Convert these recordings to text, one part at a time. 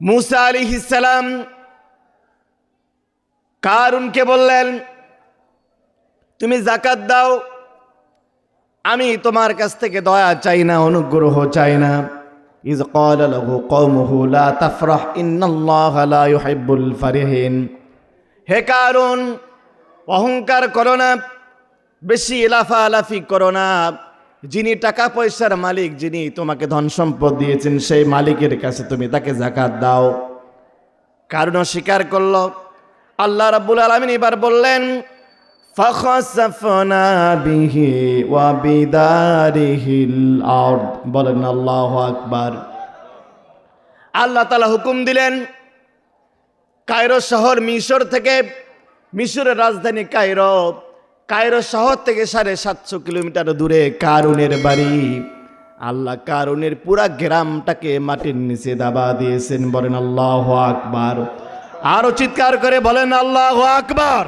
মুসা আলাইহিস সালাম কারুনকে বললেন, তুমি যাকাত দাও, আমি তোমার কাছ থেকে দয়া চাই না, অনুগ্রহ চাই না। ইয ক্বালা লাহু কওমুহু লা তাফরাহ ইন্নাল্লাহা লা ইউহিব্বুল ফারিহিন। হে কারুন, অহংকার করো না, বেশি লাফালাফি করো না। যিনি টাকা পয়সার মালিক, যিনি তোমাকে ধন সম্পদ দিয়েছেন, সেই মালিকের কাছে তুমি তাকে যাকাত দাও। কারুন স্বীকার করল। আল্লাহ রাব্বুল আলামিন এবার বললেন, ফাখাসাফনা বিহি ওয়া বিদারিহিল আরদ। বলেন আল্লাহু আকবার। আল্লাহ তাআলা হুকুম দিলেন, কায়রো শহর মিশর থেকে, মিশরের রাজধানী কায়রো, কায়রো শহর থেকে 750 কিলোমিটার দূরে কারুনের বাড়ি। আল্লাহ কারুনের পুরা গ্রামটাকে মাটির নিচে দাবা দিয়েছেন। বলেন আল্লাহু আকবার। আরো চিৎকার করে বলেন আল্লাহু আকবার।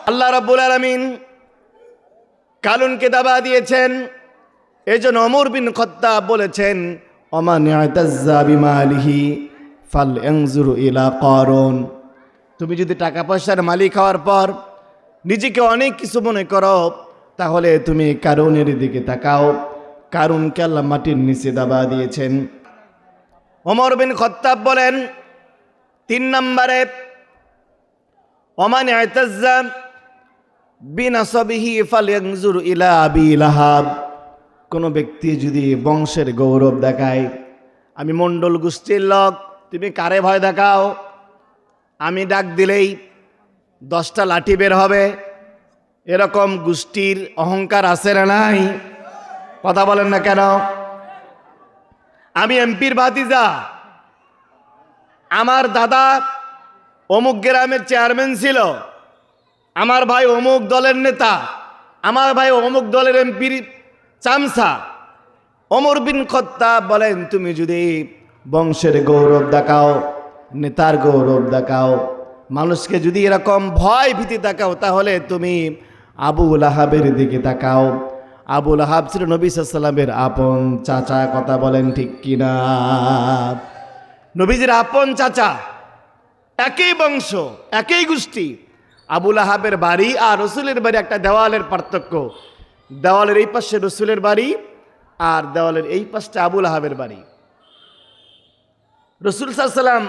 আল্লাহ রাব্বুল আলামিন কারুনকে দাবা দিয়েছেন। এজন্য ওমর বিন খাত্তাব বলেছেন, ওমান ইয়াতাজ্জা বিমালিহি ফালয়ানজুর ইলা কারুন। তুমি যদি টাকা পয়সার মালিক হওয়ার পর নিজেকে অনেক কিছু মনে করো, তাহলে তুমি কারুনের দিকে তাকাও। কারুনকে আল্লাহ মাটির নিচে দাবা দিয়েছেন। ওমর বিন খাত্তাব বলেন, 3 নম্বরে, ওমান ইয়াতাজ্জা বিনাসাবিহি ফালয়ানজুর ইলা আবি লাহাব। কোনো ব্যক্তি যদি বংশের গৌরব দেখায়, আমি মণ্ডল গোষ্ঠীর লোক, তুমি কারে ভয় দেখাও? আমি ডাক দিলেই 10টা লাঠি বের হবে, এরকম গোষ্ঠীর অহংকার আছে না নাই? কথা বলেন না কেন? আমি এমপির ভাতিজা, আমার দাদা অমুক গ্রামের চেয়ারম্যান ছিল, আমার ভাই অমুক দলের নেতা, আমার ভাই অমুক দলের এমপির চামচা। ওমর বিন খাত্তাব বলেন, তুমি যদি বংশের গৌরব দেখাও, নেতার গৌরব দেখাও, মানুষকে যদি এরকম ভয় ভীতি দেখাও, তাহলে তুমি আবু লাহাবের দিকে তাকাও। আবু লাহাব ছিল নবী সাল্লাল্লাহু আলাইহি ওয়াসাল্লামের আপন চাচা। কথা বলেন ঠিক কিনা? নবীজির আপন চাচা, একই বংশ, একই গোষ্ঠী। আবু লাহাবের বাড়ি আর রসুলের বাড়ি একটা দেওয়ালের পার্থক্য। দেওয়ালের এই পাশে রসুলের বাড়ি, আর দেওয়ালের এই পাশে আবু লাহাবের বাড়ি। রসুল সাল্লাল্লাহু আলাইহি ওয়াসাল্লাম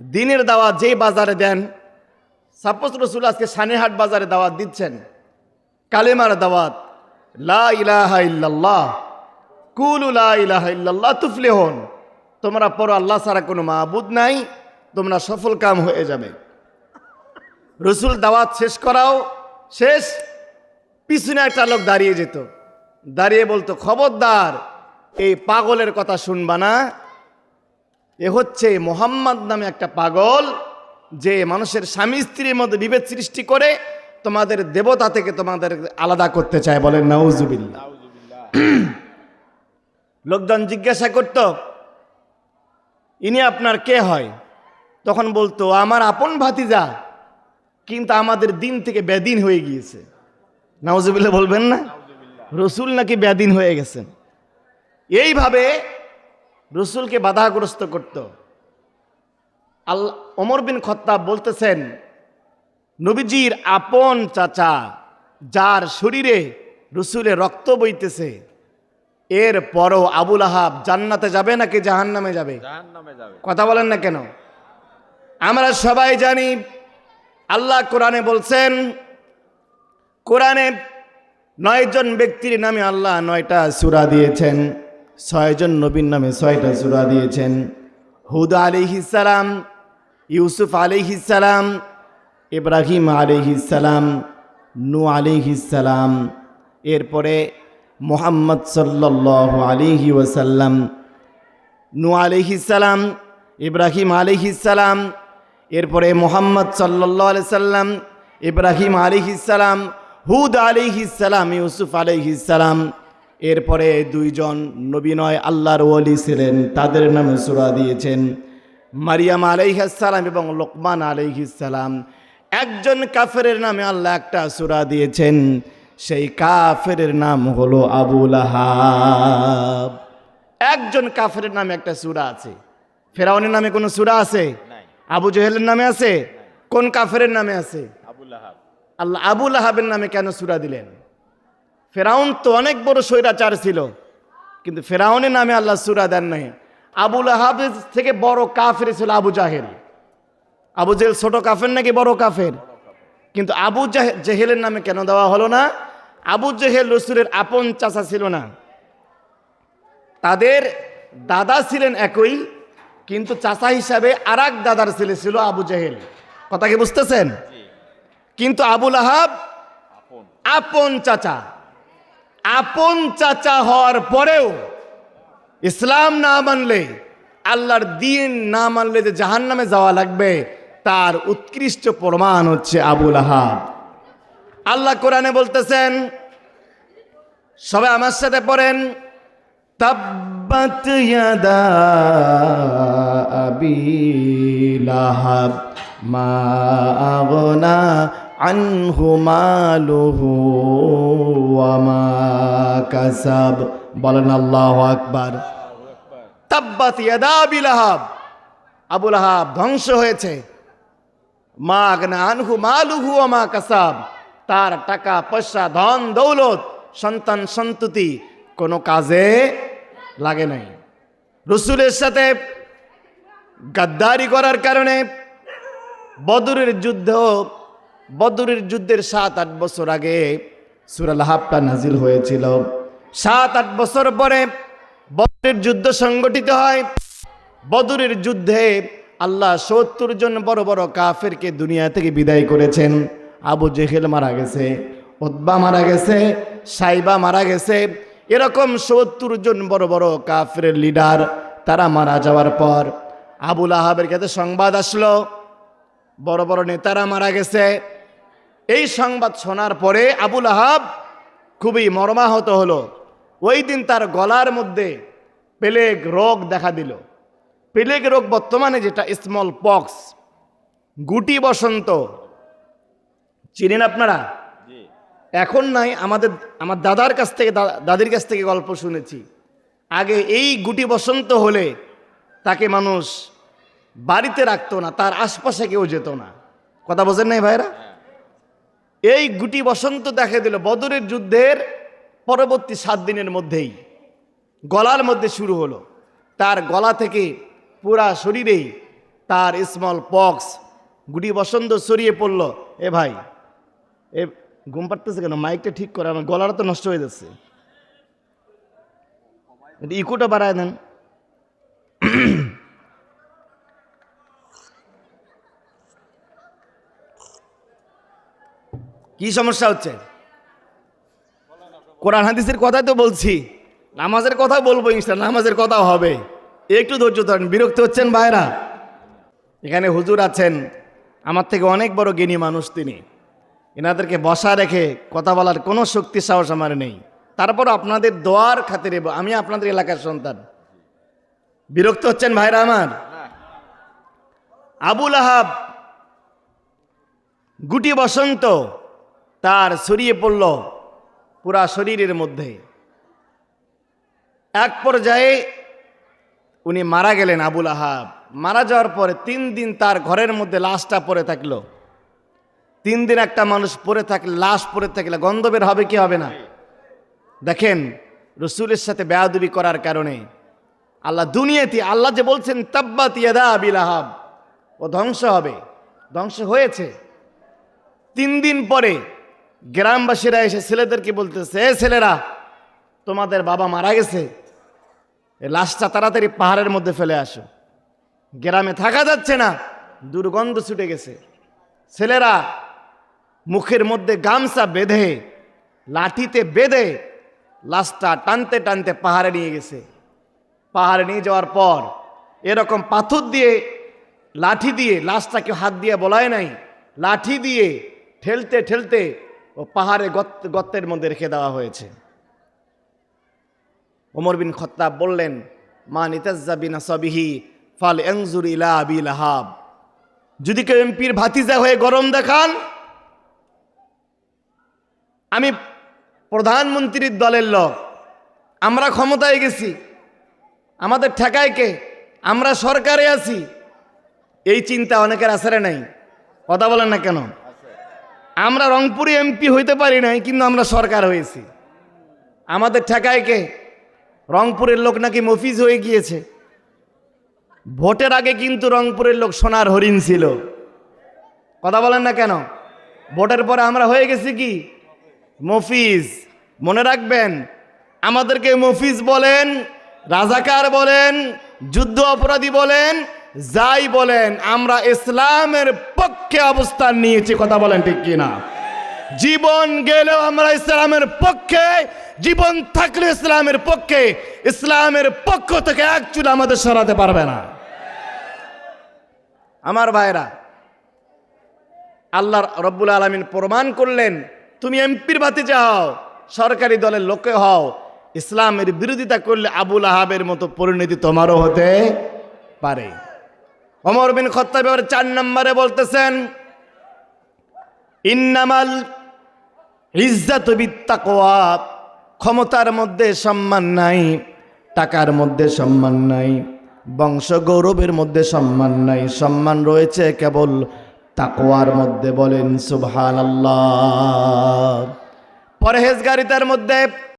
দিনের দাওয়াত যেই বাজারে দেন, সাপোজ রসুল আজকে সানেহাট বাজারে দাওয়াত দিচ্ছেন, কালেমার দাওয়াত, লা ইলাহা ইল্লাল্লাহ, কুলু লা ইলাহা ইল্লাল্লাহ তুফলিহুন, তোমরা পড়ো আল্লাহ ছাড়া কোনো মাবুদ নাই, তোমরা সফল কাম হয়ে যাবে। রসুল দাওয়াত শেষ করাও, শেষ, পিছনে একটা লোক দাঁড়িয়ে যেত, দাঁড়িয়ে বলতো, খবরদার এই পাগলের কথা শুনবা না। এ হচ্ছে মোহাম্মদ নামে একটা পাগল, যে মানুষের স্বামী স্ত্রীর মধ্যে বিভেদ সৃষ্টি করে তোমাদের দেবতা থেকে তোমাদের আলাদা করতে চায়। বলেন নাউজুবিল্লাহ। লোকজন জিজ্ঞাসা করত, ইনি আপনার কে হয়? তখন বলতো, আমার আপন ভাতিজা, কিন্তু আমাদের দিন থেকে বেদিন হয়ে গিয়েছে। নাউজুবিল্লাহ বলবেন না? রসুল নাকি বেদিন হয়ে গেছেন। এইভাবে রসুলকে বাধাগ্রস্ত করত। ওমর বিন খাত্তাব বলতেছেন, নবীজির আপন চাচা, যার শরীরে রসুলের রক্ত বইতেছে, এর পরও আবু লাহাব জান্নাতে যাবে নাকি জাহান্নামে যাবে? কথা বলেন না কেন? আমরা সবাই জানি, আল্লাহ কোরআনে বলছেন, কোরআনে 9 জন ব্যক্তির নামে আল্লাহ 9টা সূরা দিয়েছেন, 6 জন নবীর নামে 6টা সূরা দিয়েছেন। হুদ আলাইহিস সালাম, ইউসুফ আলাইহিস সালাম, ইব্রাহিম আলাইহিস সালাম, নূহ আলাইহিস সালাম, এরপরে মুহাম্মদ সাল্লাল্লাহু আলাইহি ওয়াসাল্লাম, নূহ আলাইহিস সালাম, ইব্রাহিম আলাইহিস সালাম, এরপরে মুহাম্মদ সাল্লাল্লাহু আলাইহি সাল্লাম, ইব্রাহিম আলাইহিস সালাম, হুদ আলাইহিস সালাম, ইউসুফ আলাইহিস সালাম। এরপরে 2 জন নবী নয় আল্লাহর ওলি ছিলেন, তাদের নামে সূরা দিয়েছেন, মারিয়াম আলাইহিস সালাম এবং লোকমান আলাইহিস সালাম। একজন কাফেরের নামে আল্লাহ একটা সূরা দিয়েছেন, সেই কাফেরের নাম হলো আবু লাহাব। একজন কাফেরের নামে একটা সূরা আছে, ফেরাউনের নামে কোনো সূরা আছে? আবু জেহেলের নামে আছে? কোন কাফেরের নামে আছে? আল্লাহ আবু লাহাবের নামে কেন সূরা দিলেন? ফেরাউন তো অনেক বড় স্বৈরাচার ছিল, কিন্তু ফেরাউনের নামে আল্লাহ সূরা দেন নাই। আবু লাহাবের থেকে বড় কাফের ছিল আবু জাহেল। আবু জেহেল ছোট কাফের নাকি বড় কাফের? কিন্তু আবু জেহেলের নামে কেন দেওয়া হলো না? আবু জেহেল রসুলের আপন চাচা ছিল না, তাদের দাদা ছিলেন একই, কিন্তু চাচা হিসাবে আর এক দাদার ছেলে ছিল আবু জেহেল। কথা কি বুঝতেছেন? কিন্তু আবু লাহাব আপন চাচা। আপন চাচা হওয়ার পরেও ইসলাম না মানলে, আল্লাহর দ্বীন না মানলে যে জাহান্নামে যাওয়া লাগবে, তার উৎকৃষ্ট প্রমাণ হচ্ছে আবু লাহাব। আল্লাহ কোরআনে বলতেছেন, সবাই আমার সাথে পড়েন, তাব্বাত ইয়াদা আবি লাহাব মা আগনা আনহু মালুহু ওয়া মা কাসাব। বলেন আল্লাহু আকবার। তাব্বাত ইয়াদা আবি লাহাব, আবু লাহাব ধ্বংস হয়েছে। মা আগনা আনহু মালুহু ওয়া মা কাসাব, তার টাকা পয়সা ধন দৌলত সন্তান সন্ততি কোনো কাজে লাগে নাই। রসুলের সাথে গাদ্দারি করার কারণে বদরের যুদ্ধের 7-8 বছর আগে সূরা লাহাবটা নাজিল হয়েছিল। 7-8 বছর পরে বদরের যুদ্ধ সংগঠিত হয়। বদরের যুদ্ধে আল্লাহ 70 জন বড় বড় কাফেরকে দুনিয়া থেকে বিদায় করেছেন। আবু জেহেল মারা গেছে, উতবা মারা গেছে, সাইবা মারা গেছে। এরকম 70 জন বড় বড় কাফেরের লিডার, তারা মারা যাওয়ার পর আবু লাহাবের কাছে সংবাদ আসলো বড় বড় নেতারা মারা গেছে। এই সংবাদ শোনার পরে আবু লাহাব খুবই মর্মাহত হলো। ওই দিন তার গলার মধ্যে প্লেগ রোগ দেখা দিল। প্লেগ রোগ বর্তমানে যেটা স্মল পক্স, গুটি বসন্ত, চিনেন আপনারা? এখন নাই, আমার দাদার কাছ থেকে দাদির কাছ থেকে গল্প শুনেছি। আগে এই গুটি বসন্ত হলে তাকে মানুষ বাড়িতে রাখতো না, তার আশপাশে কেউ যেত না। কথা বোঝেন নাই ভাইরা? এই গুটি বসন্ত দেখা দিল বদরের যুদ্ধের পরবর্তী 7 দিনের মধ্যেই গলার মধ্যে শুরু হলো। তার গলা থেকে পুরা শরীরেই তার স্মল পক্স গুটি বসন্ত ছড়িয়ে পড়ল। এ ভাই, এ ঘুম পাড়তেছে কেন? মাইকটা ঠিক করে, আমার গলাটা তো নষ্ট হয়ে যাচ্ছে। ইকোটা বাড়ায় দেন। কি সমস্যা হচ্ছে? কোরআন হাদিসের কথাই তো বলছি, নামাজের কথা বলবো, ইনশাআল্লাহ নামাজের কথাও হবে। একটু ধৈর্য ধরেন। বিরক্ত হচ্ছেন ভাইরা? এখানে হুজুর আছেন, আমার থেকে অনেক বড় জ্ঞানী মানুষ তিনি। এনাদেরকে বসা রেখে কথা বলার কোনো শক্তি সাহস আমার নেই। তারপর আপনাদের দোয়ার খাতিরে, আমি আপনাদের এলাকার সন্তান। বিরক্ত হচ্ছেন ভাইরা আমার? আবু লাহাব গুটি বসন্ত তার ছড়িয়ে পড়ল পুরা শরীরের মধ্যে। এক পর্যায়ে উনি মারা গেলেন। আবু লাহাব মারা যাওয়ার পরে 3 দিন তার ঘরের মধ্যে লাশটা পড়ে থাকলো। 3 দিন একটা মানুষ পড়ে থাকলে, লাশ পড়ে থাকলে গন্ধ বের হবে কি হবে না? দেখেন, রসুলের সাথে বেয়াদবি করার কারণে আল্লাহ দুনিয়াতে, আল্লাহ যে বলছেন তাব্বাত ইয়াদা আবি লাহাব, ও ধ্বংস হবে, ধ্বংস হয়েছে। 3 দিন পরে গ্রামবাসীরা এসে ছেলেদেরকে বলতেছে, এ ছেলেরা, তোমাদের বাবা মারা গেছে, লাশটা তাড়াতাড়ি পাহাড়ের মধ্যে ফেলে আসো, গ্রামে থাকা যাচ্ছে না, দুর্গন্ধ ছুটে গেছে। ছেলেরা মুখের মধ্যে গামছা বেঁধে, লাঠিতে বেঁধে লাশটা টানতে টানতে পাহাড়ে নিয়ে গেছে। পাহাড়ে নিয়ে যাওয়ার পর এরকম পাথর দিয়ে, লাঠি দিয়ে, লাশটাকে হাত দিয়ে বলায় নাই, লাঠি দিয়ে ঠেলতে ঠেলতে ও পাহাড়ে গর্তের মধ্যে রেখে দেওয়া হয়েছে। ওমর বিন খাত্তাব বললেন, মা নিতাজ্জা বিনা সবিহি ফাল আনজুর ইলা আবি লাহাব। যদি কেউ এমপির ভাতিজা হয়ে গরম দেখান, আমি প্রধানমন্ত্রীর দলের লোক, আমরা ক্ষমতায় গেছি, আমাদের ঠেকায় কে? আমরা সরকারে আছি, এই চিন্তা অনেকের আসরে নাই। কথা বলেন না কেন? আমরা রংপুরে এমপি হইতে পারি নাই, কিন্তু আমরা সরকার হয়েছি। আমাদের ঠেকায় কে? রংপুরের লোক নাকি মফিজ হয়ে গিয়েছে। ভোটের আগে কিন্তু রংপুরের লোক সোনার হরিণ ছিল। কথা বলেন না কেন? ভোটের পরে আমরা হয়ে গেছি কি মফিজ। মনে রাখবেন, আমাদেরকে মফিজ বলেন, রাজাকার বলেন, যুদ্ধ অপরাধী বলেন, যাই বলেন, আমরা ইসলামের পক্ষে অবস্থান নিয়েছি। কথা বলেন ঠিক কিনা? জীবন গেলেও আমরা ইসলামের পক্ষে, জীবন থাকলে ইসলামের পক্ষে। ইসলামের পক্ষ থেকে এক চুল আমাদের সরাতে পারবে না। আমার ভাইরা, আল্লাহ রব্বুল আলামিন প্রমাণ করলেন, তুমি এমপির ভাতিজা হও, সরকারি দলের লোকে হও, ইসলামের বিরোধিতা করলে আবুল আহাবের মতো পরিণতি তোমারও হতে পারে। ওমর বিন খাত্তাব 4 নম্বরে বলতেছেন, ইন্নামাল ইজ্জাতু বিত্তাকওয়া, ক্ষমতার মধ্যে সম্মান নাই, টাকার মধ্যে সম্মান নাই, বংশ গৌরবের মধ্যে সম্মান নাই, সম্মান রয়েছে কেবল তাকওয়ার মধ্যে। বলেন সুবহানাল্লাহ। পরহেজগারিতার মধ্যে